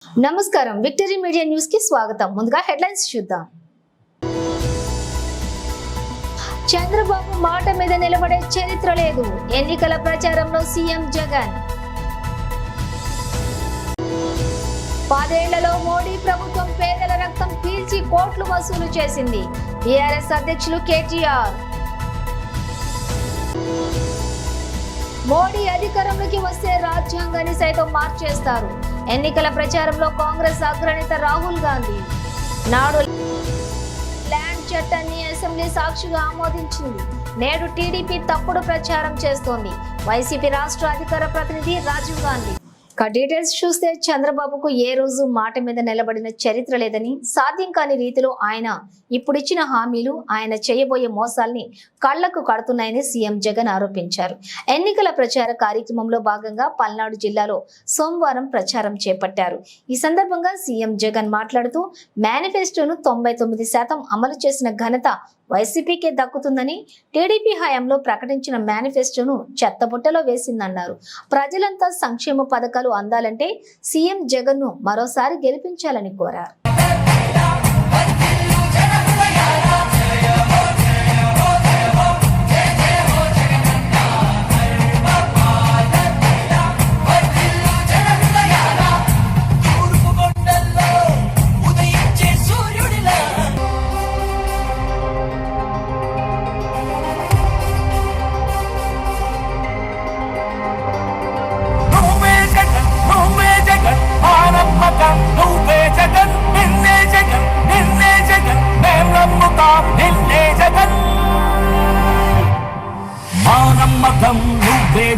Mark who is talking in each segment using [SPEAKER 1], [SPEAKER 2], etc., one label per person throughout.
[SPEAKER 1] నమస్కారం victory media news కి స్వాగతం. ముందుగా హెడ్లైన్స్ చూద్దాం. చంద్రబాబు మాట మీద నిలబడే చరిత్ర లేదు, ఎన్నికల ప్రచారంలో సీఎం జగన్. 10 ఏళ్లలో మోడీ ప్రభుత్వం పేదల రక్తం పీల్చి కోట్లు వసూలు చేసింది, బీఆర్ఎస్ అధ్యక్షులు కేటీఆర్. మోడీ అధికారంలోకి వస్తే రాజ్యాంగాన్ని సైతం మార్చేస్తారు, ఎన్నికల ప్రచారంలో కాంగ్రెస్ అగ్రనేత రాహుల్ గాంధీ. నాడు ల్యాండ్ చట్టాన్ని అసెంబ్లీ సాక్షిగా ఆమోదించింది, నేడు టీడీపీ తప్పుడు ప్రచారం చేస్తోంది, వైసీపీ రాష్ట్ర అధికార ప్రతినిధి రాజీవ్ గాంధీ. డీటెయిల్స్ చూస్తే చంద్రబాబుకు ఏ రోజు మాట మీద నిలబడిన చరిత్ర లేదని, సాధ్యం కాని రీతిలో ఆయన ఇప్పుడిచ్చిన హామీలు ఆయన చేయబోయే మోసాల్ని కళ్లకు కడుతున్నాయని సీఎం జగన్ ఆరోపించారు. ఎన్నికల ప్రచార కార్యక్రమంలో భాగంగా పల్నాడు జిల్లాలో సోమవారం ప్రచారం చేపట్టారు. ఈ సందర్భంగా సీఎం జగన్ మాట్లాడుతూ మేనిఫెస్టోను 99% అమలు చేసిన ఘనత వైసీపీకే దక్కుతుందని, టీడీపీ హయాంలో ప్రకటించిన మేనిఫెస్టోను చెత్తబుట్టలో వేసిందన్నారు. ప్రజలంతా సంక్షేమ పథకాలు అందాలంటే సీఎం జగన్ ను మరోసారి గెలిపించాలని కోరారు.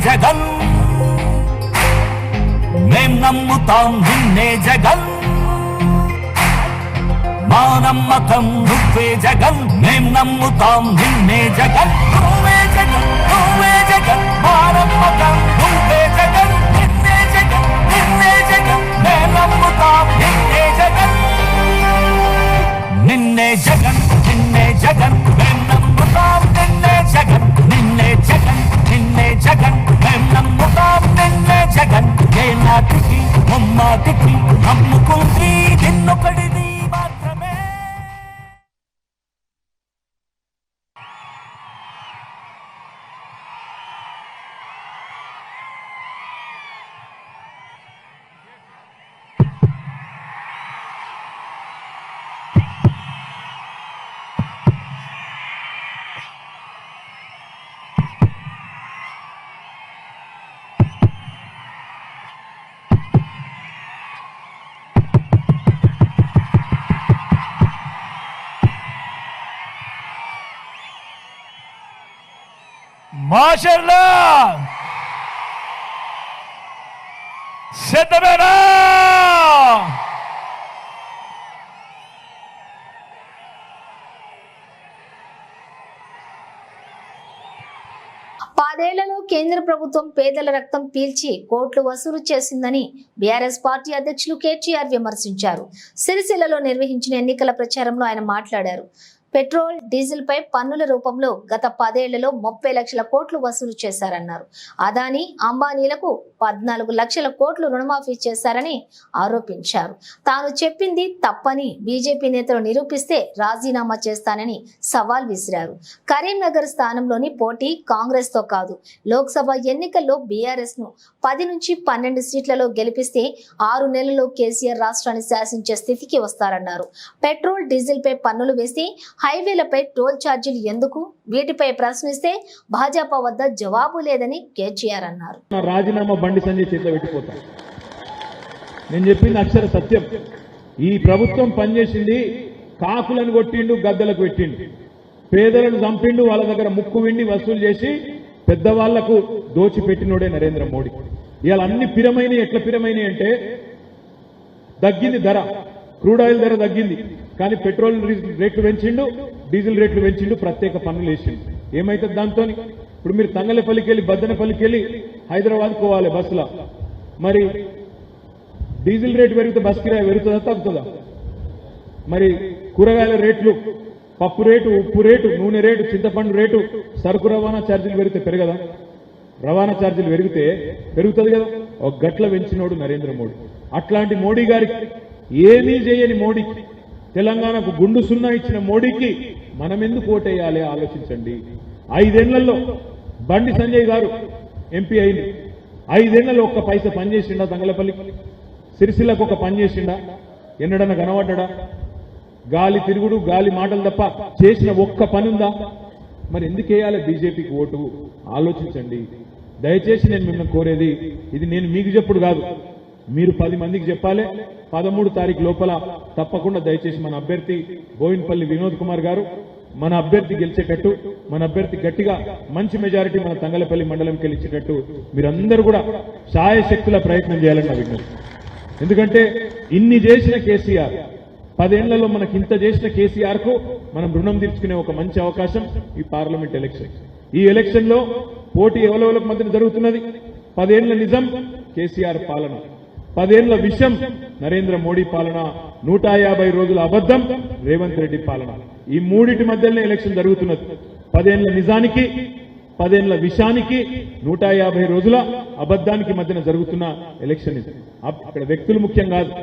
[SPEAKER 2] జగన్ మేం నమ్ముతాం నిన్నే జగన్, మా నమ్మకం నువ్వే జగన్, మేం నమ్ముతాం నిన్నే జగన్, నువ్వే జగన్, నువ్వే జగన్, మా నమ్మకం నువ్వే జగన్, నిన్నే జగన్, నిన్నే జగన్, మేం నమ్ముతాం నిన్నే జగన్, నిన్నే జగన్, నిన్నే జగన్, మేం నమ్ముతాం నిన్నే జగన్, నిన్నే జగన్, నిన్నే జగన్, మేం నమ్ముతాం నిన్నే జగన్, ఏ నాటికి ముమ్మాటికి నమ్ముకుంది నిన్నొకడిది మాత్రమే. మాషల్లా సిద్ధమేనా?
[SPEAKER 1] 10 ఏళ్లలో కేంద్ర ప్రభుత్వం పేదల రక్తం పీల్చి కోట్లు వసూలు చేసిందని బీఆర్ఎస్ పార్టీ అధ్యక్షులు కేటీఆర్ విమర్శించారు. సిరిసిల్లలో నిర్వహించిన ఎన్నికల ప్రచారంలో ఆయన మాట్లాడారు. పెట్రోల్, డీజిల్ పై పన్నుల రూపంలో గత 10 ఏళ్లలో 30 లక్షల కోట్లు వసూలు చేశారన్నారు. అదానీ, అంబానీలకు 14 లక్షల కోట్లు రుణమాఫీ చేశారని ఆరోపించారు. తాను చెప్పింది తప్పని బీజేపీ నేతలు నిరూపిస్తే రాజీనామా చేస్తానని సవాల్ విసిరారు. కరీంనగర్ స్థానంలోని పోటీ కాంగ్రెస్ తో కాదు, లోక్సభ ఎన్నికల్లో బీఆర్ఎస్ ను 10 నుంచి 12 సీట్లలో గెలిపిస్తే 6 నెలల్లో కేసీఆర్ రాష్ట్రాన్ని శాసించే స్థితికి వస్తారన్నారు. పెట్రోల్, డీజిల్ పై పన్నులు వేసి హైవేలపై టోల్ ఛార్జీలు ఎందుకు? వీటిపై ప్రశ్నిస్తే భాజపా వద్ద జవాబు లేదని కేసీఆర్ అన్నారు.
[SPEAKER 3] రాజీనామా బండి సంజయ్ చేతిలో పెట్టిపోతా. నేను చెప్పింది అక్షర సత్యం. ఈ ప్రభుత్వం పనిచేసింది కాకులను కొట్టిండు, గద్దలకు పెట్టిండు, పేదలను చంపిండు, వాళ్ళ దగ్గర ముక్కు విండి వసూలు చేసి పెద్దవాళ్లకు దోచిపెట్టినోడే నరేంద్ర మోడీ. ఇవాళ అన్ని పిరమైనవి. ఎట్లా పిరమైనవి అంటే, తగ్గింది ధర, క్రూడ్ ఆయిల్ ధర తగ్గింది, కానీ పెట్రోల్ రేట్లు పెంచిండు, డీజిల్ రేట్లు పెంచిండు, ప్రత్యేక పన్నులు వేసిండు. ఏమైతుంది దాంతో? ఇప్పుడు మీరు తంగలపల్లికి వెళ్ళి బద్దనపల్లికి వెళ్ళి హైదరాబాద్ పోవాలి బస్సులో, మరి డీజిల్ రేటు పెరిగితే బస్ కిరాయి పెరుగుతుందా తగ్గుతుందా? మరి కూరగాయల రేట్లు, పప్పు రేటు, ఉప్పు రేటు, నూనె రేటు, చింతపండు రేటు, సరుకు రవాణా ఛార్జీలు పెరిగితే పెరగదా? రవాణా ఛార్జీలు పెరిగితే పెరుగుతుంది కదా. ఒక గట్ల పెంచినోడు నరేంద్ర మోడీ. అట్లాంటి మోడీ గారికి, ఏమీ చేయని మోడీకి, తెలంగాణకు గుండు సున్నా ఇచ్చిన మోడీకి మనం ఎందుకు ఓటేయాలి ఆలోచించండి. 5 ఏళ్లలో బండి సంజయ్ గారు ఎంపీ అయింది. 5 ఏళ్లలో ఒక్క పైసా పనిచేసిండా? తంగలపల్లి సిరిసిల్లకు ఒక పని చేసిండా? ఎన్నడన్నా కనబడ్డా? గాలి తిరుగుడు, గాలి మాటలు తప్ప చేసిన ఒక్క పని ఉందా? మరి ఎందుకు వేయాలి బీజేపీకి ఓటు? ఆలోచించండి. దయచేసి నేను మిమ్మల్ని కోరేది, ఇది నేను మీకు చెప్పుడు కాదు, మీరు 10 మందికి చెప్పాలి. 13 తారీఖు లోపల తప్పకుండా దయచేసి మన అభ్యర్థి బోయిన్పల్లి వినోద్ కుమార్ గారు, మన అభ్యర్థి గెలిచేటట్టు, మన అభ్యర్థి గట్టిగా మంచి మెజారిటీ మన తంగలపల్లి మండలంకి గెలిచేటట్టు మీరందరూ కూడా శాయశక్తుల ప్రయత్నం చేయాలని నా విజ్ఞప్తి. ఎందుకంటే ఇన్ని చేసిన కేసీఆర్, 10 ఏళ్లలో మనకి ఇంత చేసిన కేసీఆర్ కు మనం రుణం తీర్చుకునే ఒక మంచి అవకాశం ఈ పార్లమెంట్ ఎలక్షన్. ఈ ఎలక్షన్ లో పోటీ ఎవరెవరికి మధ్యన జరుగుతున్నది? 10 ఏళ్ల నిజం కేసీఆర్ పాలన, 10 ఏళ్ల విషం నరేంద్ర మోడీ పాలన, 150 రోజుల అబద్ధం రేవంత్ రెడ్డి పాలన. ఈ మూడిటి మధ్యలోనే ఎలక్షన్ జరుగుతున్నది. 10 ఏళ్ల నిజానికి, 10 ఏళ్ల విషానికి, 150 రోజుల అబద్ధానికి మధ్యన జరుగుతున్న ఎలక్షన్ ఇది. అక్కడ వ్యక్తులు ముఖ్యం కాదు,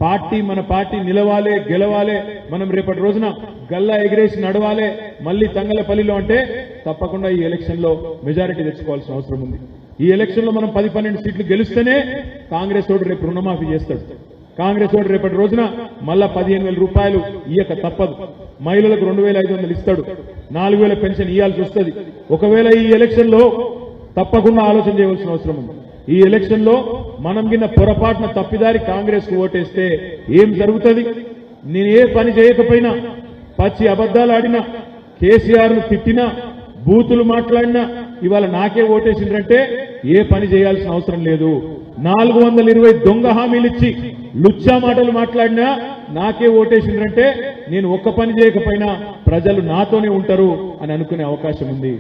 [SPEAKER 3] పార్టీ, మన పార్టీ నిలవాలే, గెలవాలే, మనం రేపటి రోజున గల్లా ఎగిరేసి నడవాలే మళ్ళీ తంగలపల్లిలో అంటే తప్పకుండా ఈ ఎలక్షన్ లో మెజారిటీ తెచ్చుకోవాల్సిన అవసరం ఉంది. ఈ ఎలక్షన్ లో మనం 10-12 సీట్లు గెలిస్తేనే కాంగ్రెస్ ఓటు రేపు రుణమాఫీ చేస్తాడు. కాంగ్రెస్ ఓటు రేపటి రోజున మళ్ళా 15,000 రూపాయలు ఇయ్యక తప్పదు. మహిళలకు 2,500 ఇస్తాడు, 4,000 పెన్షన్ ఇవ్వాల్సి వస్తుంది. ఒకవేళ ఈ ఎలక్షన్ లో తప్పకుండా ఆలోచన చేయవలసిన అవసరం ఉంది. ఈ ఎలక్షన్ లో మనం గిన్న పొరపాటున తప్పిదారి కాంగ్రెస్ కు ఓటేస్తే ఏం జరుగుతుంది? నేను ఏ పని చేయకపోయినా, పచ్చి అబద్దాలు ఆడినా, కేసీఆర్ ను తిట్టినా, బూతులు మాట్లాడినా ఇవాళ నాకే ఓటేసిండ్రంటే ఏ పని చేయాల్సిన అవసరం లేదు. 420 దొంగ హామీలు ఇచ్చి లుచ్చా మాటలు మాట్లాడినా నాకే ఓటేసిండ్రంటే నేను ఒక్క పని చేయకపోయినా ప్రజలు నాతోనే ఉంటారు అని అనుకునే అవకాశం ఉంది.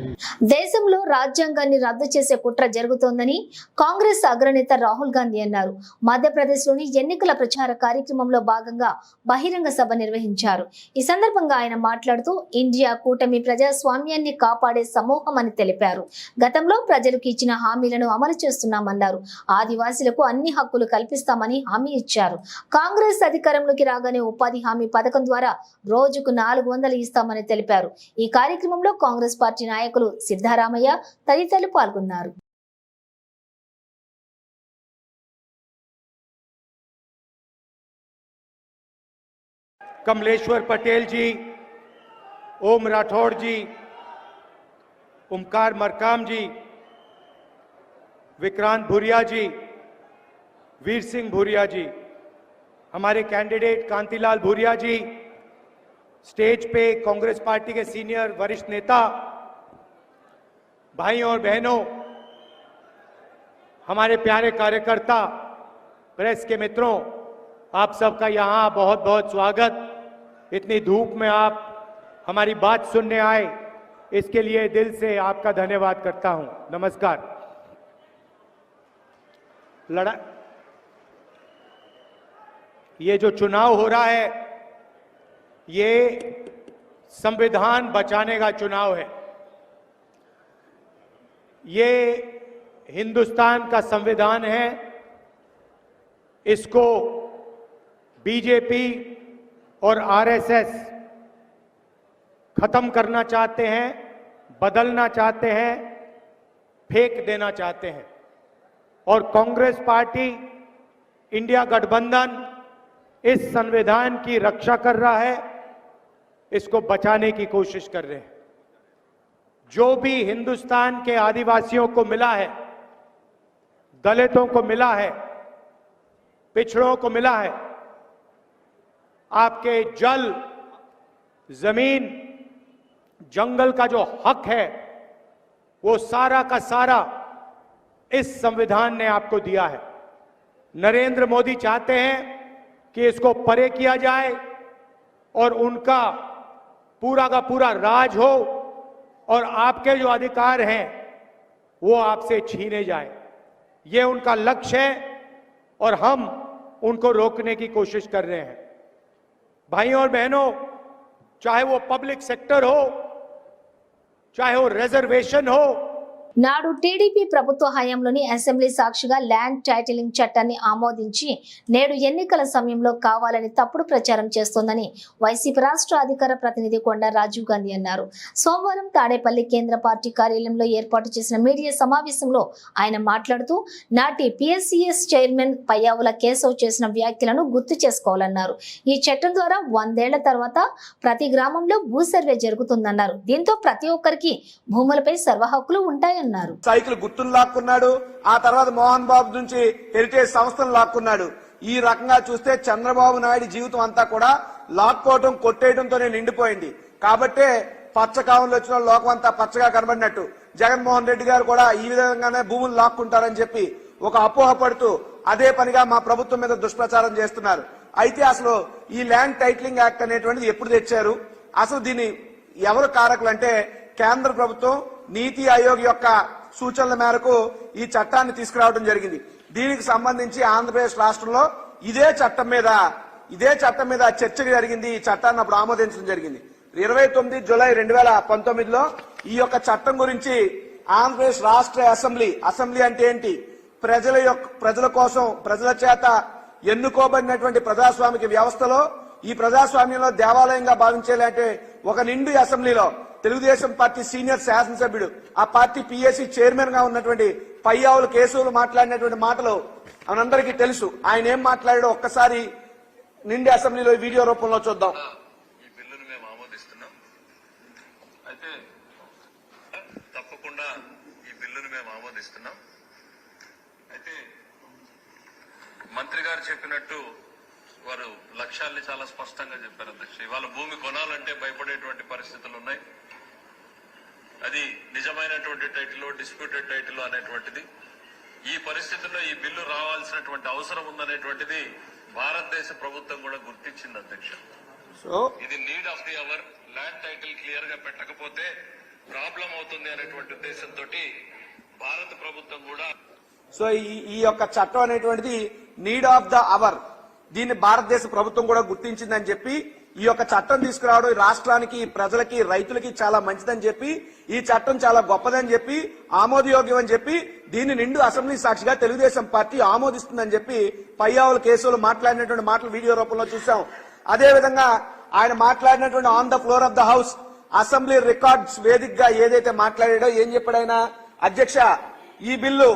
[SPEAKER 1] దేశంలో రాజ్యాంగాన్ని రద్దు చేసే కుట్ర జరుగుతోందని కాంగ్రెస్ అగ్రనేత రాహుల్ గాంధీ అన్నారు. మధ్యప్రదేశ్లోని ఎన్నికల ప్రచార కార్యక్రమంలో భాగంగా బహిరంగ సభ నిర్వహించారు. ఈ సందర్భంగా ఆయన మాట్లాడుతూ ఇండియా కూటమి ప్రజాస్వామ్యాన్ని కాపాడే సమూహం అని తెలిపారు. గతంలో ప్రజలకు ఇచ్చిన హామీలను అమలు చేస్తున్నామన్నారు. ఆదివాసీలకు అన్ని హక్కులు కల్పిస్తామని హామీ ఇచ్చారు. కాంగ్రెస్ అధికారంలోకి రాగానే ఉపాధి హామీ పథకం ద్వారా రోజుకు 400 ఇస్తామని తెలిపారు. ఈ కార్యక్రమంలో కాంగ్రెస్ పార్టీ నాయకులు సిద్ధారామయ్య తదితరులు పాల్గొన్నారు.
[SPEAKER 4] कमलेश्वर पटेल जी, ओम राठौड़ जी, ओमकार मरकाम जी, विक्रांत भूरिया जी, वीर सिंह भूरिया जी, हमारे कैंडिडेट कांतिलाल भूरिया जी, स्टेज पे कांग्रेस पार्टी के सीनियर वरिष्ठ नेता, भाई और बहनों, हमारे प्यारे कार्यकर्ता, प्रेस के मित्रों, आप सबका यहाँ बहुत बहुत स्वागत। इतनी धूप में आप हमारी बात सुनने आए, इसके लिए दिल से आपका धन्यवाद करता हूं। नमस्कार। ये जो चुनाव हो रहा है, ये संविधान बचाने का चुनाव है। ये हिंदुस्तान का संविधान है, इसको बीजेपी और आरएसएस खत्म करना चाहते हैं, बदलना चाहते हैं, फेंक देना चाहते हैं। और कांग्रेस पार्टी, इंडिया गठबंधन इस संविधान की रक्षा कर रहा है, इसको बचाने की कोशिश कर रहे हैं। जो भी हिंदुस्तान के आदिवासियों को मिला है, दलितों को मिला है, पिछड़ों को मिला है, आपके जल, जमीन, जंगल का जो हक है, वो सारा का सारा इस संविधान ने आपको दिया है। नरेंद्र मोदी चाहते हैं कि इसको परे किया जाए और उनका पूरा का पूरा राज हो और आपके जो अधिकार हैं वो आपसे छीने जाए। ये उनका लक्ष्य है और हम उनको रोकने की कोशिश कर रहे हैं। भाइयों और बहनों, चाहे वो पब्लिक सेक्टर हो, चाहे वो रिजर्वेशन हो,
[SPEAKER 1] నాడు టీడీపీ ప్రభుత్వ హయాంలోని అసెంబ్లీ సాక్షిగా ల్యాండ్ టైటిలింగ్ చట్టాన్ని ఆమోదించి నేడు ఎన్నికల సమయంలో కావాలని తప్పుడు ప్రచారం చేస్తోందని వైసీపీ రాష్ట్ర అధికార ప్రతినిధి కొండ రాజీవ్ గాంధీ అన్నారు. సోమవారం తాడేపల్లి కేంద్ర పార్టీ కార్యాలయంలో ఏర్పాటు చేసిన మీడియా సమావేశంలో ఆయన మాట్లాడుతూ నాటి పిఎస్సిఎస్ చైర్మన్ పయ్యావుల కేశవ్ చేసిన వ్యాఖ్యలను గుర్తు చేసుకోవాలన్నారు. ఈ చట్టం ద్వారా 100 ఏళ్ల తర్వాత ప్రతి గ్రామంలో భూ సర్వే జరుగుతుందన్నారు. దీంతో ప్రతి ఒక్కరికి భూములపై సర్వ హక్కులు ఉంటాయి.
[SPEAKER 5] సైకిల్ గుర్తులు లాక్కున్నాడు. ఆ తర్వాత మోహన్ బాబు నుంచి హెరిటేజ్ సంస్థను లాక్కున్నాడు. ఈ రకంగా చూస్తే చంద్రబాబు నాయుడు జీవితం అంతా కూడా లాక్కోవటం కొట్టేయడంతోనే నిండిపోయింది. కాబట్టే పచ్చ కావులు వచ్చిన లోకం అంతా పచ్చగా కనబడినట్టు జగన్మోహన్ రెడ్డి గారు కూడా ఈ విధంగానే భూములు లాక్కుంటారని చెప్పి ఒక అపోహ పడుతూ అదే పనిగా మా ప్రభుత్వం మీద దుష్ప్రచారం చేస్తున్నారు. అయితే అసలు ఈ ల్యాండ్ టైటిలింగ్ యాక్ట్ అనేటువంటిది ఎప్పుడు తెచ్చారు, అసలు దీన్ని ఎవరు కారకులు అంటే కేంద్ర ప్రభుత్వం నీతి ఆయోగ్ యొక్క సూచనల మేరకు ఈ చట్టాన్ని తీసుకురావడం జరిగింది. దీనికి సంబంధించి ఆంధ్రప్రదేశ్ రాష్ట్రంలో ఇదే చట్టం మీద చర్చ జరిగింది. ఈ చట్టాన్ని అప్పుడు ఆమోదించడం జరిగింది. 29 జూలై 2019లో ఈ యొక్క చట్టం గురించి ఆంధ్రప్రదేశ్ రాష్ట్ర అసెంబ్లీ అంటే ఏంటి, ప్రజల కోసం ప్రజల చేత ఎన్నుకోబడినటువంటి ప్రజాస్వామిక వ్యవస్థలో ఈ ప్రజాస్వామ్యంలో దేవాలయంగా భావించేలాంటి ఒక నిండు అసెంబ్లీలో తెలుగుదేశం పార్టీ సీనియర్ శాసనసభ్యుడు, ఆ పార్టీ పిఎస్సి చైర్మన్ గా ఉన్నటువంటి పయ్యావుల కేశవులు మాట్లాడినటువంటి మాటలు మనందరికీ తెలుసు. ఆయన ఏం మాట్లాడాడో ఒక్కసారి నిండి అసెంబ్లీలో వీడియో రూపంలో చూద్దాం.
[SPEAKER 6] ఈ బిల్లును మేము ఆమోదిస్తున్నాం. అయితే తప్పకుండా ఈ బిల్లును మేము ఆమోదిస్తున్నాం. అయితే మంత్రి గారు చెప్పినట్టు వారు లక్ష్యాల్ని చాలా స్పష్టంగా చెప్పారు అధ్యక్ష. ఇవాళ భూమి కొనాలంటే భయపడేటువంటి పరిస్థితులు ఉన్నాయి. అది నిజమైనటువంటి టైటిల్, డిస్ప్యూటెడ్ టైటిల్ అనేటువంటిది ఈ పరిస్థితుల్లో ఈ బిల్లు రావాల్సినటువంటి అవసరం ఉందనేటువంటిది భారతదేశ ప్రభుత్వం కూడా గుర్తించింది అధ్యక్ష.
[SPEAKER 5] సో
[SPEAKER 6] ఇది need of the hour. Land title clear గా పెట్టకపోతే ప్రాబ్లం అవుతుంది అనేటువంటి ఉద్దేశంతో భారత ప్రభుత్వం కూడా
[SPEAKER 5] సో ఈ యొక్క చట్టం అనేటువంటిది నీడ్ ఆఫ్ ద అవర్, దీన్ని భారతదేశ ప్రభుత్వం కూడా గుర్తించిందని చెప్పి ఈ యొక్క చట్టం తీసుకురావడం రాష్ట్రానికి, ప్రజలకి, రైతులకి చాలా మంచిదని చెప్పి, ఈ చట్టం చాలా గొప్పదని చెప్పి, ఆమోదయోగ్యం అని చెప్పి దీన్ని నిండు అసెంబ్లీ సాక్షిగా తెలుగుదేశం పార్టీ ఆమోదిస్తుందని చెప్పి పయ్యావుల కేసులు మాట్లాడినటువంటి మాటలు వీడియో రూపంలో చూసాం. అదేవిధంగా ఆయన మాట్లాడినటువంటి on the floor of the house assembly records వేదికగా ఏదైతే మాట్లాడాడో ఏం చెప్పాడు ఆయన, అధ్యక్ష ఈ బిల్లు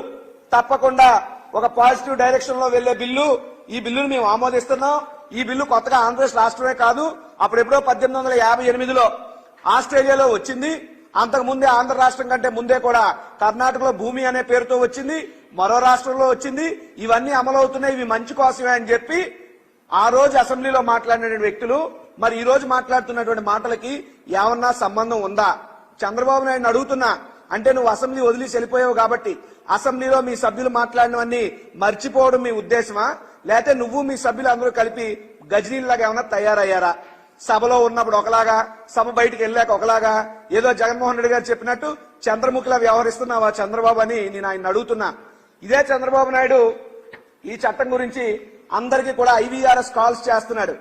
[SPEAKER 5] తప్పకుండా ఒక పాజిటివ్ డైరెక్షన్ లో వెళ్లే బిల్లు, ఈ బిల్లును మేము ఆమోదిస్తున్నాం. ఈ బిల్లు కొత్తగా ఆంధ్రప్రదేశ్ రాష్ట్రమే కాదు, అప్పుడెప్పుడో 1858లో ఆస్ట్రేలియాలో వచ్చింది. అంతకుముందే ఆంధ్ర రాష్ట్రం కంటే ముందే కూడా కర్ణాటకలో భూమి అనే పేరుతో వచ్చింది, మరో రాష్ట్రంలో వచ్చింది. ఇవన్నీ అమలవుతున్నాయి, ఇవి మంచి కోసమే అని చెప్పి ఆ రోజు అసెంబ్లీలో మాట్లాడిన వ్యక్తులు మరి ఈ రోజు మాట్లాడుతున్నటువంటి మాటలకి ఏమన్నా సంబంధం ఉందా? చంద్రబాబు నాయుడు అడుగుతున్నా, అంటే నువ్వు అసెంబ్లీ వదిలేసి వెళ్ళిపోయావు కాబట్టి అసెంబ్లీలో మీ సభ్యులు మాట్లాడినవన్నీ మర్చిపోవడం మీ ఉద్దేశమా, లేకపోతే నువ్వు మీ సభ్యులు అందరూ కలిపి గజనీలాగా ఏమన్నా తయారయ్యారా? సభలో ఉన్నప్పుడు ఒకలాగా, సభ బయటికి వెళ్ళాక ఒకలాగా, ఏదో జగన్మోహన్ రెడ్డి గారు చెప్పినట్టు చంద్రముఖిలా వ్యవహరిస్తున్నావా చంద్రబాబు అని నేను ఆయన అడుగుతున్నా. ఇదే చంద్రబాబు నాయుడు ఈ చట్టం గురించి అందరికీ కూడా ఐవీఆర్ఎస్ కాల్స్ చేస్తున్నాడు.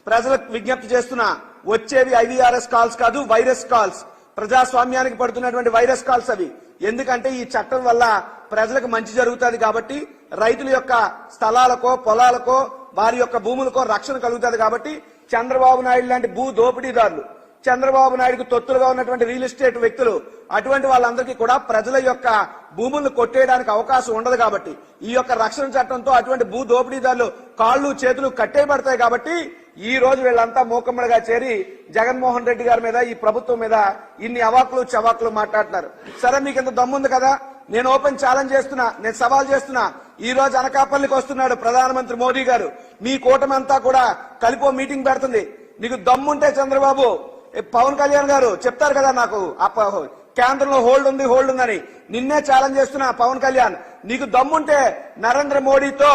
[SPEAKER 5] ప్రజలకు విజ్ఞప్తి చేస్తున్నా, వచ్చేవి ఐవీఆర్ఎస్ కాల్స్ కాదు, వైరస్ కాల్స్, ప్రజాస్వామ్యానికి పడుతున్నటువంటి వైరస్ కాల్స్ అవి. ఎందుకంటే ఈ చట్టం వల్ల ప్రజలకు మంచి జరుగుతుంది కాబట్టి, రైతుల యొక్క స్థలాలకో పొలాలకో వారి యొక్క భూములకో రక్షణ కలుగుతుంది కాబట్టి చంద్రబాబు నాయుడు లాంటి భూ దోపిడీదారులు, చంద్రబాబు నాయుడుకు తొత్తులుగా ఉన్నటువంటి రియల్ ఎస్టేట్ వ్యక్తులు, అటువంటి వాళ్ళందరికీ కూడా ప్రజల యొక్క భూములను కొట్టేయడానికి అవకాశం ఉండదు కాబట్టి ఈ యొక్క రక్షణ చట్టంతో అటువంటి భూ దోపిడీదారులు కాళ్ళు చేతులు కట్టేయబడతాయి. కాబట్టి ఈ రోజు వీళ్ళంతా మూకమ్మడిగా చేరి జగన్మోహన్ రెడ్డి గారి మీద, ఈ ప్రభుత్వం మీద ఇన్ని అవాకులు చవాకులు మాట్లాడుతున్నారు. సరే, మీకు ఇంత దమ్ముంది కదా, నేను ఓపెన్ ఛాలెంజ్ చేస్తున్నా, నేను సవాల్ చేస్తున్నా. ఈ రోజు అనకాపల్లికి వస్తున్నాడు ప్రధానమంత్రి మోదీ గారు, మీ కూటమి అంతా కూడా కలిపో మీటింగ్ పెడుతుంది. నీకు దమ్ముంటే చంద్రబాబు, పవన్ కళ్యాణ్ గారు చెప్తారు కదా నాకు కేంద్రంలో హోల్డ్ ఉందని, నిన్నే ఛాలెంజ్ చేస్తున్నా పవన్ కళ్యాణ్, నీకు దమ్ముంటే నరేంద్ర మోడీతో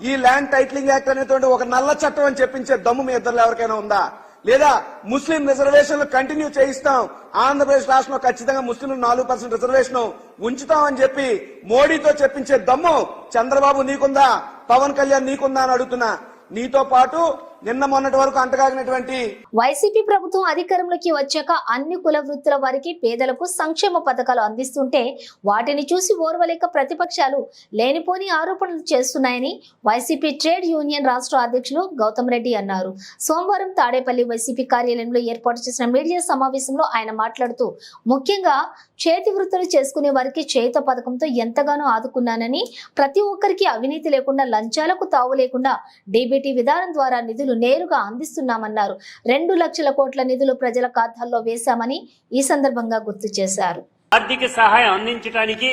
[SPEAKER 5] ఈ ల్యాండ్ టైటిలింగ్ యాక్ట్ అనేటువంటి ఒక నల్ల చట్టం అని చెప్పించే దమ్ము మీ ఇద్దరు ఎవరికైనా ఉందా? లేదా ముస్లిం రిజర్వేషన్లు కంటిన్యూ చేయిస్తాం, ఆంధ్రప్రదేశ్ రాష్ట్రంలో ఖచ్చితంగా ముస్లింలు 4% రిజర్వేషన్ ఉంచుతామని చెప్పి మోడీతో చెప్పించే దమ్ము చంద్రబాబు నీకుందా, పవన్ కళ్యాణ్ నీకుందా అని అడుగుతున్నా. నీతో పాటు నిన్న మొన్నటి వరకు అంటగాగినటువంటి
[SPEAKER 1] వైసీపీ ప్రభుత్వం అధికారంలోకి వచ్చాక అన్ని కుల వృత్తుల వారికి పేదలకు సంక్షేమ పథకాలు అందిస్తుంటే వాటిని చూసి ఓర్వలేక ప్రతిపక్షాలు లేనిపోని ఆరోపణలు చేస్తున్నాయని వైసీపీ ట్రేడ్ యూనియన్ రాష్ట్ర అధ్యక్షులు గౌతమ్ రెడ్డి అన్నారు. సోమవారం తాడేపల్లి వైసీపీ కార్యాలయంలో ఏర్పాటు చేసిన మీడియా సమావేశంలో ఆయన మాట్లాడుతూ ముఖ్యంగా చేతి వృత్తులు చేసుకునే వారికి చేయుత పథకంతో ఎంతగానో ఆదుకున్నానని, ప్రతి ఒక్కరికి అవినీతి లేకుండా లంచాలకు తావు లేకుండా డీబీటీ విధానం ద్వారా నిధులు నేరుగా అందిస్తున్నామన్నారు. 2 లక్షల కోట్ల నిధులు ప్రజల ఖాతాల్లో వేశామని ఈ సందర్భంగా గుర్తు చేశారు.
[SPEAKER 7] ఆర్థిక సహాయం అందించడానికి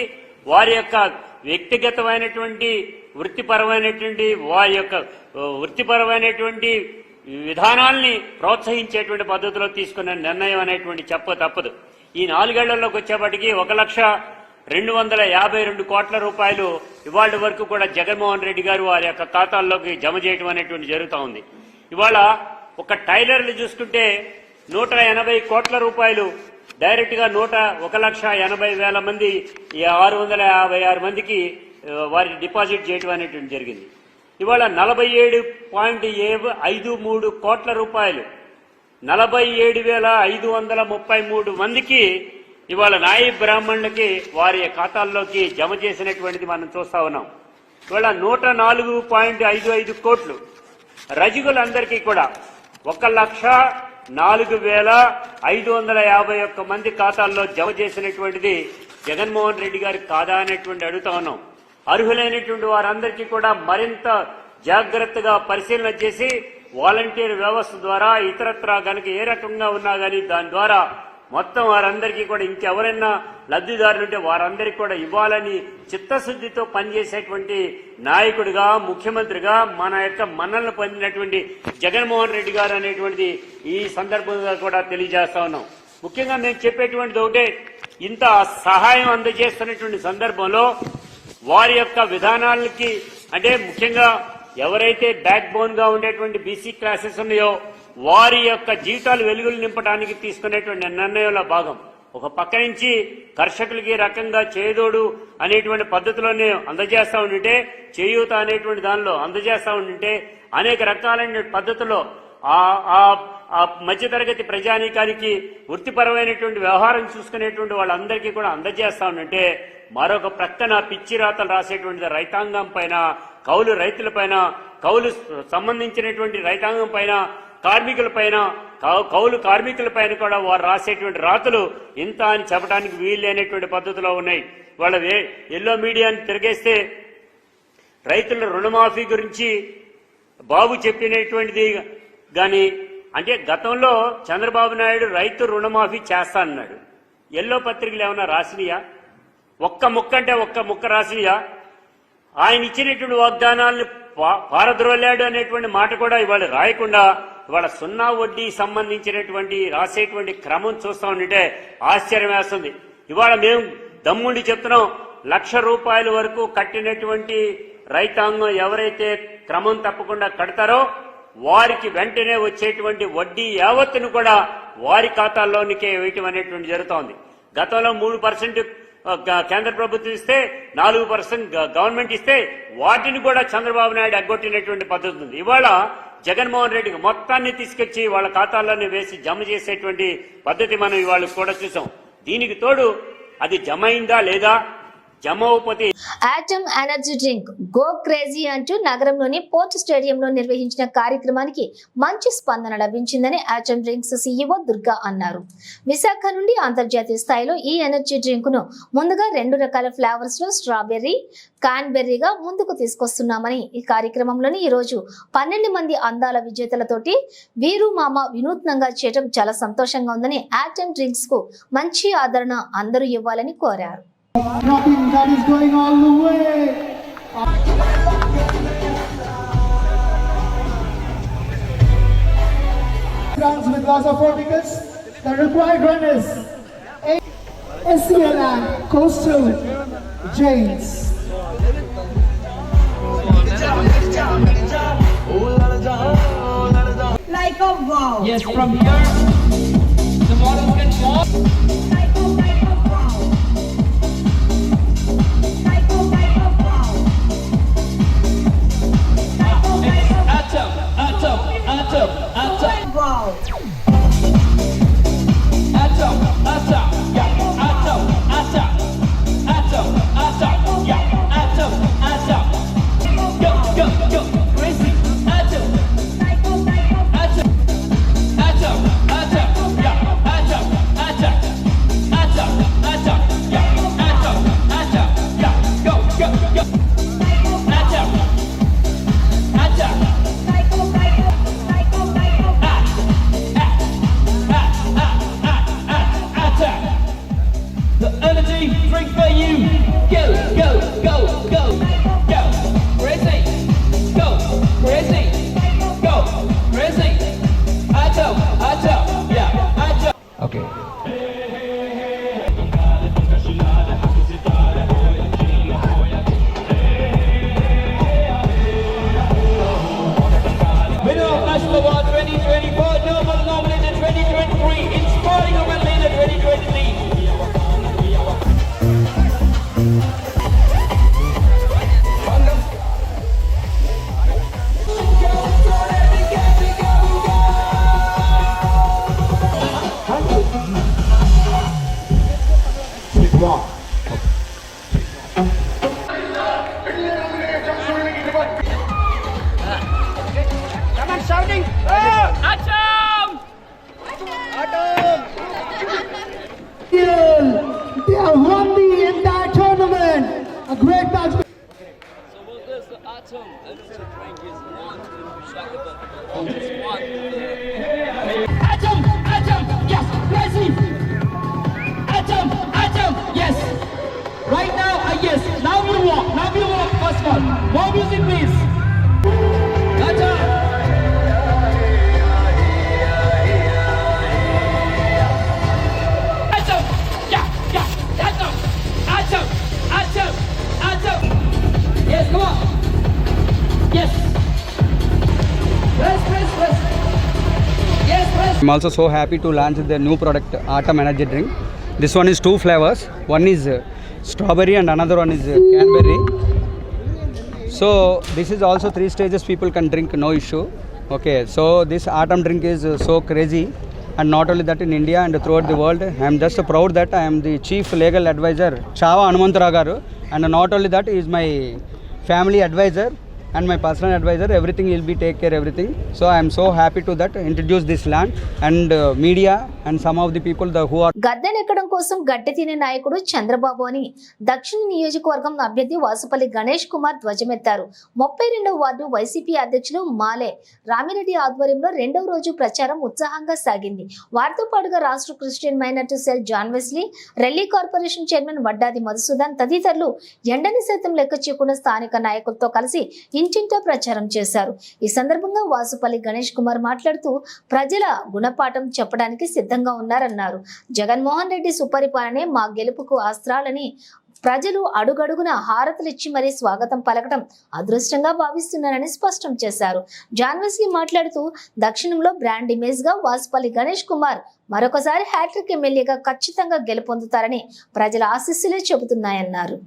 [SPEAKER 7] వారి యొక్క వ్యక్తిగతమైనటువంటి వృత్తిపరమైనటువంటి విధానాల్ని ప్రోత్సహించేటువంటి పద్ధతిలో తీసుకున్న నిర్ణయం అనేటువంటి తప్పదు. ఈ 4 ఏళ్లలోకి వచ్చేప్పటికి 1,252 కోట్ల రూపాయలు ఇవాళ వరకు కూడా జగన్మోహన్ రెడ్డి గారు వారి యొక్క ఖాతాల్లోకి జమ చేయడం అనేటువంటి జరుగుతూ ఉంది. ఇవాళ ఒక టైలర్లు చూసుకుంటే 180 కోట్ల రూపాయలు డైరెక్ట్ గా 1,80,000 మంది 656 మందికి వారి డిపాజిట్ చేయడం అనేటువంటి జరిగింది. ఇవాళ 47.53 కోట్ల రూపాయలు 47,533 మందికి ఇవాళ నాయి బ్రాహ్మణులకి వారి ఖాతాల్లోకి జమ చేసినటువంటిది మనం చూస్తా ఉన్నాం. ఇవాళ 104.55 కోట్లు రజకులందరికీ కూడా 1,04,551 మంది ఖాతాల్లో జమ చేసినటువంటిది జగన్మోహన్ రెడ్డి గారికి కాదా అనేటువంటి అడుగుతా ఉన్నాం. అర్హులైనటువంటి వారందరికీ కూడా మరింత జాగ్రత్తగా పరిశీలన చేసి వాలంటీర్ వ్యవస్థ ద్వారా ఇతరత్రా గనక ఏ రకంగా ఉన్నా గానీ దాని ద్వారా మొత్తం వారందరికీ కూడా ఇంకెవరైనా లబ్ధిదారులుంటే వారందరికీ కూడా ఇవ్వాలని చిత్తశుద్ధితో పనిచేసేటువంటి నాయకుడిగా, ముఖ్యమంత్రిగా మన యొక్క మన్నలను పొందినటువంటి జగన్మోహన్ రెడ్డి గారు అనేటువంటిది ఈ సందర్భంగా కూడా తెలియజేస్తా ఉన్నాం. ముఖ్యంగా మేము చెప్పేటువంటిది ఒకటే, ఇంత సహాయం అందజేస్తున్నటువంటి సందర్భంలో వారి యొక్క విధానాలకి అంటే ముఖ్యంగా ఎవరైతే బ్యాక్ బోన్ గా ఉండేటువంటి బీసీ క్లాసెస్ ఉన్నాయో వారి యొక్క జీవితాలు వెలుగులు నింపడానికి తీసుకునేటువంటి నిర్ణయంలో భాగం. ఒక పక్క నుంచి కర్షకులకి రకంగా చేదోడు అనేటువంటి పద్ధతిలోనే అందజేస్తా ఉంటే, చేయూత అనేటువంటి దానిలో అందజేస్తా ఉంటే అనేక రకాలైన పద్ధతుల్లో ఆ మధ్యతరగతి ప్రజానీకానికి వృత్తిపరమైనటువంటి వ్యవహారం చూసుకునేటువంటి వాళ్ళందరికీ కూడా అందజేస్తా ఉంటే, మరొక ప్రక్కన పిచ్చి రాతలు రాసేటువంటి రైతాంగం పైన, కౌలు రైతుల పైన, కౌలు సంబంధించినటువంటి రైతాంగం పైన, కార్మికుల పైన, కౌలు కార్మికుల పైన కూడా వారు రాసేటువంటి రాతలు ఇంత అని చెప్పడానికి వీల్లేనటువంటి పద్ధతిలో ఉన్నాయి. వాళ్ళ ఎల్లో మీడియాని తిరిగేస్తే రైతుల రుణమాఫీ గురించి బాబు చెప్పినటువంటిది గాని, అంటే గతంలో చంద్రబాబు నాయుడు రైతు రుణమాఫీ చేస్తానన్నాడు. ఎల్లో పత్రికలు ఏమైనా రాసినయా? ఒక్క ముక్క అంటే ఒక్క ముక్క రాసినయా? ఆయన ఇచ్చినటువంటి వాగ్దానాలను పారద్రోలాడు అనేటువంటి మాట కూడా ఇవాళ రాయకుండా ఇవాళ 0 వడ్డీ సంబంధించినటువంటి రాసేటువంటి క్రమం చూస్తా ఉంటే ఆశ్చర్యం వేస్తుంది. ఇవాళ మేము దమ్ముండి చెప్తున్నాం, 1,00,000 రూపాయల వరకు కట్టినటువంటి రైతాంగం ఎవరైతే క్రమం తప్పకుండా కడతారో వారికి వెంటనే వచ్చేటువంటి వడ్డీ యావత్తును కూడా వారి ఖాతాల్లోనికే వేయటం అనేటువంటి జరుగుతోంది. గతంలో 3% కేంద్ర ప్రభుత్వం ఇస్తే 4% గవర్నమెంట్ ఇస్తే వాటిని కూడా చంద్రబాబు నాయుడు ఎగ్గొట్టినటువంటి పద్ధతి ఉంది. ఇవాళ జగన్మోహన్ రెడ్డికి మొత్తాన్ని తీసుకొచ్చి వాళ్ళ ఖాతాల్లోనే వేసి జమ చేసేటువంటి పద్ధతి మనం ఇవాళ కూడా చూసాం. దీనికి తోడు అది జమ అయిందా లేదా, జమ అవ్వకపోతే
[SPEAKER 1] atom energy drink go crazy అంటూ నగరంలోని పోర్ట్ స్టేడియంలో నిర్వహించిన కార్యక్రమానికి మంచి స్పందన లభించిందని ఆటమ్ డ్రింక్స్ సీఈఓ దుర్గా అన్నారు. విశాఖ నుండి అంతర్జాతీయ స్థాయిలో ఈ ఎనర్జీ డ్రింక్ ను ముందుగా 2 రకాల ఫ్లేవర్స్ లో స్ట్రాబెర్రీ, కాన్బెర్రీగా ముందుకు తీసుకొస్తున్నామని ఈ కార్యక్రమంలోని ఈ రోజు 12 మంది అందాల విజేతలతోటి వీరు మామ వినూత్నంగా చేయడం చాలా సంతోషంగా ఉందని ఆటమ్ డ్రింక్స్ కు మంచి ఆదరణ అందరూ ఇవ్వాలని కోరారు.
[SPEAKER 8] Nothing that is going all the way. Runs with loss of 4 wickets. The required run is SCLN Coastal Jains.
[SPEAKER 9] Like a wow.
[SPEAKER 10] Yes, from here the models can walk.
[SPEAKER 9] Like a wow.
[SPEAKER 10] National Award 2024, Noble nominated 2023, Inspiring Women Leader 2023.
[SPEAKER 8] They have won the entire tournament. A great match.
[SPEAKER 10] Atom, yes, Leslie. Atom, yes. Right now, yes. Now you walk, first one. More music, please. Atom. Atom. Yes, come on. Yes. Press. Yes, press.
[SPEAKER 11] I'm also so happy to launch the new product, Atom Energy Drink. This one is 2 flavors. One is strawberry and another one is cranberry. So this is also 3 stages people can drink, no issue. Okay, so this Atom drink is so crazy, and not only that in India and throughout the world. I am just proud that I am the chief legal advisor, Chava Hanumantarao garu, and not only that, he is my family advisor and my personal advisor. Everything will be take care everything. So I am so happy to that introduce this land and media and some of the people who are
[SPEAKER 1] గద్దెనెక్కడం కోసం గట్టి తినే నాయకుడు చంద్రబాబు అని దక్షిణ నియోజకవర్గం అభ్యర్థి వాసుపల్లి గణేష్ కుమార్ ధ్వజమెత్తారు. 32వ ward YCP అధ్యక్షులు మాలే రామిరెడ్డి ఆధ్వర్యంలో 2వ రోజు ప్రచారం ఉత్సాహంగా సాగింది. వారితో పాటుగా రాష్ట్ర Christian minority cell John Wesley, Relli corporation chairman Vaddadi Madhusudan తదితరులు ఎండని సైతం లెక్క చేయకుండా స్థానిక నాయకులతో కలిసి ఇంటింటా ప్రచారం చేశారు. ఈ సందర్భంగా వాసుపల్లి గణేష్ కుమార్ మాట్లాడుతూ ప్రజల గుణపాఠం చెప్పడానికి సిద్ధంగా ఉన్నారన్నారు. జగన్మోహన్ రెడ్డి సుపరిపాలనే మా గెలుపుకు అస్త్రాలని ప్రజలు అడుగడుగున హారతులిచ్చి మరీ స్వాగతం పలకటం అదృష్టంగా భావిస్తున్నారని స్పష్టం చేశారు. జాన్ వెస్లీ మాట్లాడుతూ దక్షిణంలో బ్రాండ్ ఇమేజ్ గా వాసుపల్లి గణేష్ కుమార్ మరొకసారి హ్యాట్రిక్ ఎమ్మెల్యేగా ఖచ్చితంగా గెలుపొందుతారని ప్రజల ఆశీస్సులే చెబుతున్నాయన్నారు.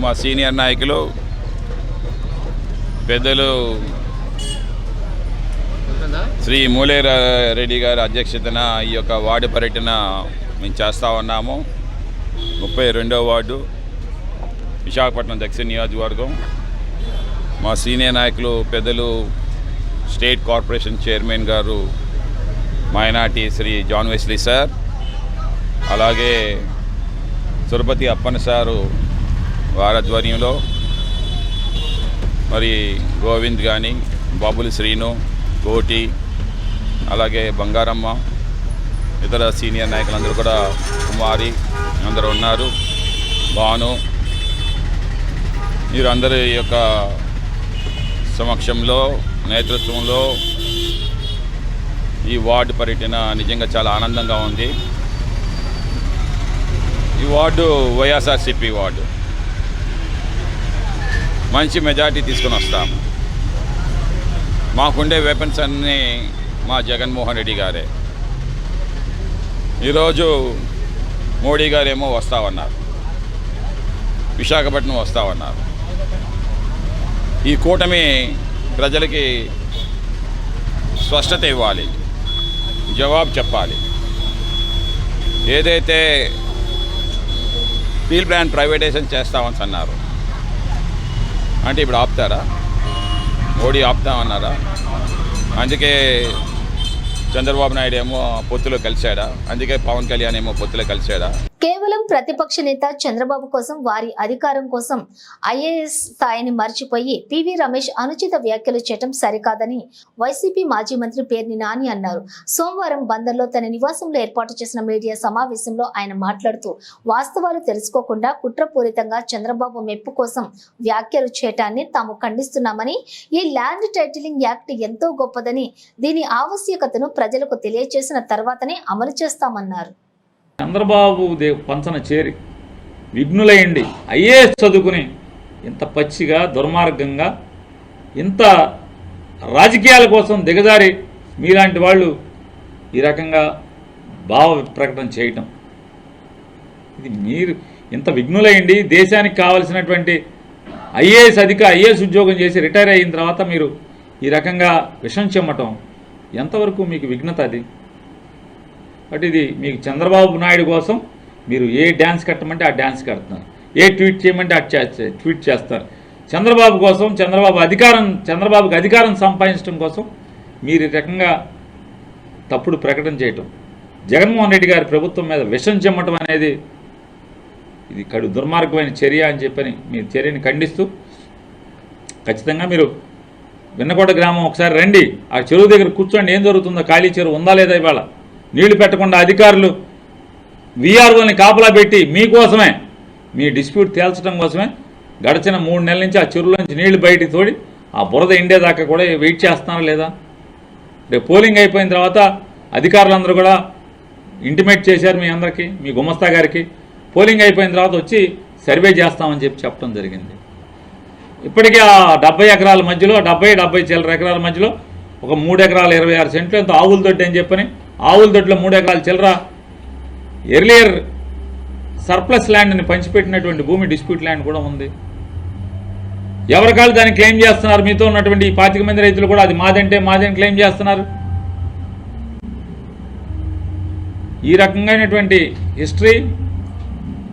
[SPEAKER 12] మా సీనియర్ నాయకులు పెద్దలు శ్రీ మూలేరెడ్డి గారి అధ్యక్షతన ఈ యొక్క వార్డు పర్యటన మేము చేస్తూ ఉన్నాము. 32వ వార్డు విశాఖపట్నం దక్షిణ నియోజకవర్గం. మా సీనియర్ నాయకులు పెద్దలు స్టేట్ కార్పొరేషన్ చైర్మన్ గారు minority Shri John Wesley sir, అలాగే సురపతి అప్పన్న సారు వారి ఆధ్వర్యంలో మరి గోవింద్ కానీ, బాబులు శ్రీను, కోటి, అలాగే బంగారమ్మ, ఇతర సీనియర్ నాయకులందరూ కూడా, కుమారి అందరూ ఉన్నారు, భాను, వీరందరి యొక్క సమక్షంలో నేతృత్వంలో ఈ వార్డు పర్యటన నిజంగా చాలా ఆనందంగా ఉంది. ఈ వార్డు వైఎస్ఆర్సీపీ వార్డు, మంచి మెజార్టీ తీసుకొని వస్తాము. మాకుండే వెపన్స్ అన్నీ మా జగన్మోహన్ రెడ్డి గారే. ఈరోజు మోడీ గారేమో వస్తామన్నారు, విశాఖపట్నం వస్తామన్నారు. ఈ కూటమి ప్రజలకి స్పష్టత ఇవ్వాలి, జవాబు చెప్పాలి. ఏదైతే స్టీల్ ప్లాంట్ ప్రైవేటైజేషన్ చేస్తామని అన్నారు. అంటే ఇప్పుడు ఆపుతారా? మోడీ ఆపుతామన్నారా? అందుకే చంద్రబాబు నాయుడు ఏమో పొత్తులో కలిశాడా? అందుకే పవన్ కళ్యాణ్ ఏమో పొత్తులో కలిశాడా?
[SPEAKER 1] కేవలం ప్రతిపక్ష నేత చంద్రబాబు కోసం, వారి అధికారం కోసం ఐఏఎస్ స్థాయిని మర్చిపోయి పివి రమేష్ అనుచిత వ్యాఖ్యలు చేయడం సరికాదని వైసీపీ మాజీ మంత్రి పేర్ని నాని అన్నారు. సోమవారం బందర్లో తన నివాసంలో ఏర్పాటు చేసిన మీడియా సమావేశంలో ఆయన మాట్లాడుతూ, వాస్తవాలు తెలుసుకోకుండా కుట్రపూరితంగా చంద్రబాబు మెప్పు కోసం వ్యాఖ్యలు చేయటాన్ని తాము ఖండిస్తున్నామని, ఈ ల్యాండ్ టైటిలింగ్ యాక్ట్ ఎంతో గొప్పదని, దీని ఆవశ్యకతను ప్రజలకు తెలియజేసిన తర్వాతనే అమలు చేస్తామన్నారు.
[SPEAKER 13] చంద్రబాబు పంచన చేరి విఘ్నులయ్యండి ఐఏఎస్ చదువుకుని ఇంత పచ్చిగా దుర్మార్గంగా ఇంత రాజకీయాల కోసం దిగజారి మీలాంటి వాళ్ళు ఈ రకంగా భావ ప్రకటన చేయటం, ఇది మీరు ఇంత విఘ్నులయ్యండి దేశానికి కావలసినటువంటి ఐఏఎస్ ఉద్యోగం చేసి రిటైర్ అయిన తర్వాత మీరు ఈ రకంగా విషం చెమ్మటం ఎంతవరకు మీకు విఘ్నత? అది బట్ ఇది మీకు చంద్రబాబు నాయుడు కోసం మీరు ఏ డ్యాన్స్ కట్టమంటే ఆ డ్యాన్స్ కడుతున్నారు, ఏ ట్వీట్ చేయమంటే ఆ ట్వీట్ చేస్తారు. చంద్రబాబు కోసం, చంద్రబాబుకి అధికారం సంపాదించడం కోసం మీరు ఈ రకంగా తప్పుడు ప్రకటన చేయటం, జగన్మోహన్ రెడ్డి గారి ప్రభుత్వం మీద విషం చెమ్మటం అనేది ఇది కడు దుర్మార్గమైన చర్య అని చెప్పని మీ చర్యని ఖండిస్తూ, ఖచ్చితంగా మీరు విన్నకోట గ్రామం ఒకసారి రండి, ఆ చెరువు దగ్గర కూర్చోండి, ఏం జరుగుతుందో, ఖాళీ చెరువు ఉందా లేదా, ఇవాళ నీళ్లు పెట్టకుండా అధికారులు వీఆర్ఓని కాపలా పెట్టి మీకోసమే, మీ డిస్ప్యూట్ తేల్చడం కోసమే గడిచిన 3 నెలల నుంచి ఆ చెరువుల నుంచి నీళ్లు బయటికి తోడి ఆ బురద ఎండేదాకా కూడా వెయిట్ చేస్తున్నారా లేదా? రేపు పోలింగ్ అయిపోయిన తర్వాత అధికారులందరూ కూడా ఇంటిమేట్ చేశారు మీ అందరికీ, మీ గుమస్తా గారికి, పోలింగ్ అయిపోయిన తర్వాత వచ్చి సర్వే చేస్తామని చెప్పడం జరిగింది. ఇప్పటికీ ఆ 70 ఎకరాల మధ్యలో 70 చిల్లర ఎకరాల మధ్యలో ఒక 3 ఎకరాల 26 సెంట్లు ఎంతో ఆవుల దొడ్డి అని చెప్పని, ఆవుల దొడ్లో 3 ఎకరాల చిల్లర ఎర్లియర్ సర్ప్లస్ ల్యాండ్ని పంచిపెట్టినటువంటి భూమి డిస్ప్యూట్ ల్యాండ్ కూడా ఉంది. ఎవరికాళ్ళు దాన్ని క్లెయిమ్ చేస్తున్నారు. మీతో ఉన్నటువంటి ఈ 25 మంది రైతులు కూడా అది మాదంటే మాదని క్లెయిమ్ చేస్తున్నారు. ఈ రకంగానటువంటి హిస్టరీ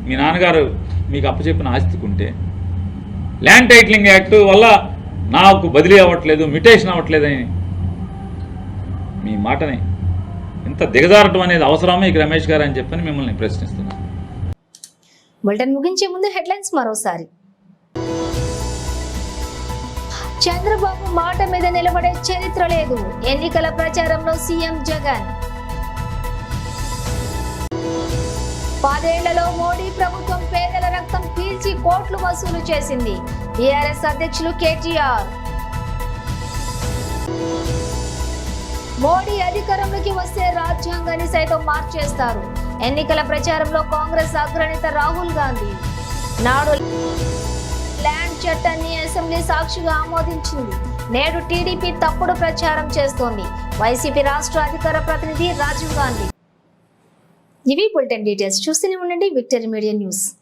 [SPEAKER 13] మీ నాన్నగారు మీకు అప్పచెప్పిన ఆస్తికుంటే, ల్యాండ్ టైటిలింగ్ యాక్ట్ వల్ల నాకు బదిలీ అవ్వట్లేదు, మ్యుటేషన్ అవ్వట్లేదని మీ మాటని ఇంత దిగజారటం అనేది అవసరమా ఈ రమేష్ గారు అని చెప్పని మిమ్మల్ని ప్రశ్నిస్తున్నాను.
[SPEAKER 1] బులెటిన్ ముగించే ముందు హెడ్లైన్స్ మరోసారి. చంద్రబాబు మాట మీద నిలబడే చరిత్ర లేదు, ఎన్నికల ప్రచారంలో సీఎం జగన్. 10 ఏళ్లలో మోడీ ప్రభుత్వం పేదల రక్తం పీల్చి కోట్లు వసూలు చేసింది, బీఆర్ఎస్ అధ్యక్షులు కేటీఆర్. మోడీ అధికారంలోకి వస్తే రాజ్యాంగాన్ని సైతం మార్చేస్తారు, ఎన్నికల ప్రచారంలో కాంగ్రెస్ అగ్రనేత రాహుల్ గాంధీ. నాడు ల్యాండ్ చట్టాన్ని అసెంబ్లీ సాక్షిగా ఆమోదించింది, నేడు టీడీపీ తప్పుడు ప్రచారం చేస్తోంది, వైసీపీ రాష్ట్ర అధికార ప్రతినిధి రాజీవ్ గాంధీ. ఇవి బులెటిన్ డీటెయిల్స్. చూస్తూనే ఉండండి విక్టరీ మీడియా న్యూస్.